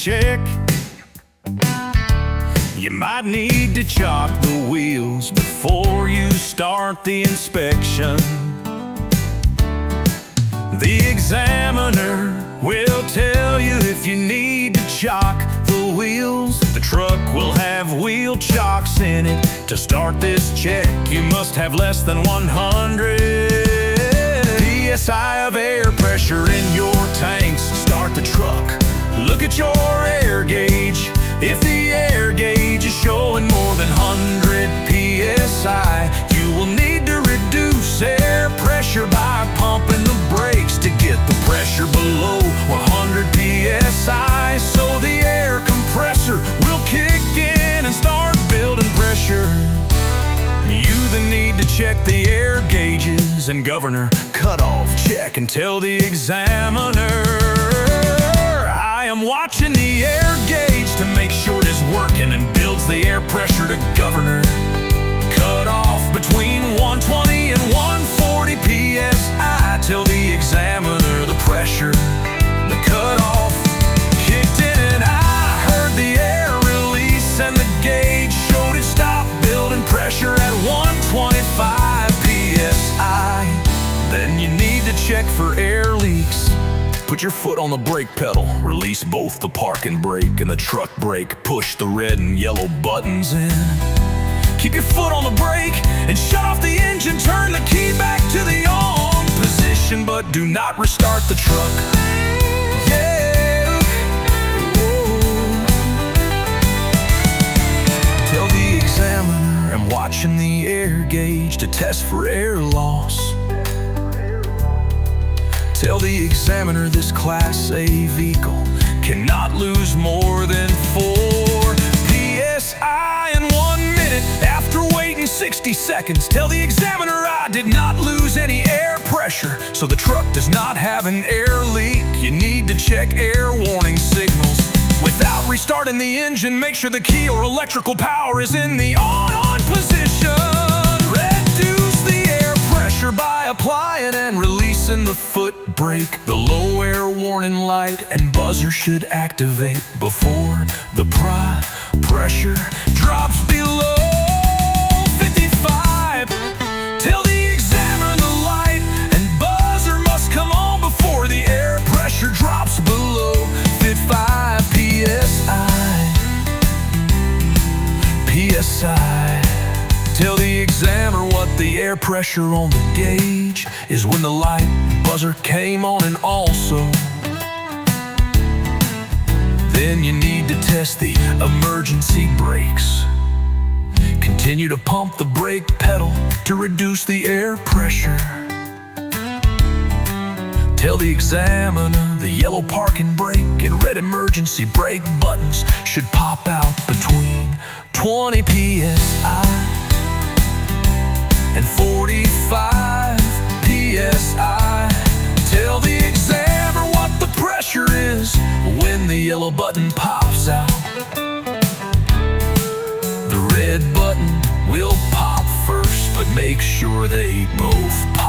check. You might need to chock the wheels before you start the inspection. The examiner will tell you if you need to chock the wheels. The truck will have wheel chocks in it. To start this check, you must have less than 100 PSI of air pressure in your tanks. Start the truck, look at your air gauge. If the air gauge is showing more than 100 PSI, you will need to reduce air pressure by pumping the brakes to get the pressure below 100 PSI. So the air compressor will kick in and start building pressure. You then need to check the air gauges and governor cutoff check and tell the examiner, I am watching the air gauge to make sure it is working, and builds the air pressure to governor cutoff between 120 and 140 PSI. Tell the examiner the pressure, the cutoff kicked in, and I heard the air release and the gauge showed it stopped building pressure at 125 PSI. Then you need to check for air leaks. Put your foot on the brake pedal, release both the parking brake and the truck brake. Push the red and yellow buttons in. Keep your foot on the brake and shut off the engine. Turn the key back to the on position, but do not restart the truck. Yeah. Ooh. Tell the examiner I'm watching the air gauge to test for air loss. Tell the examiner this Class A vehicle cannot lose more than 4 PSI in 1 minute after waiting 60 seconds. Tell the examiner I did not lose any air pressure, so the truck does not have an air leak. You need to check air warning signals without restarting the engine. Make sure the key or electrical power is in the on position. Reduce the air pressure by applying and releasing the foot brake. The low air warning light and buzzer should activate before the pressure drops below 55. Tell the examiner the light and buzzer must come on before the air pressure drops below 55 PSI. Tell the examiner what the air pressure on the gauge is when the light buzzer came on, and also then you need to test the emergency brakes. Continue to pump the brake pedal to reduce the air pressure. Tell the examiner the yellow parking brake and red emergency brake buttons should pop out between 20 PSI and 45 PSI. Tell the examiner what the pressure is when the yellow button pops out. The red button will pop first, but make sure they both pop.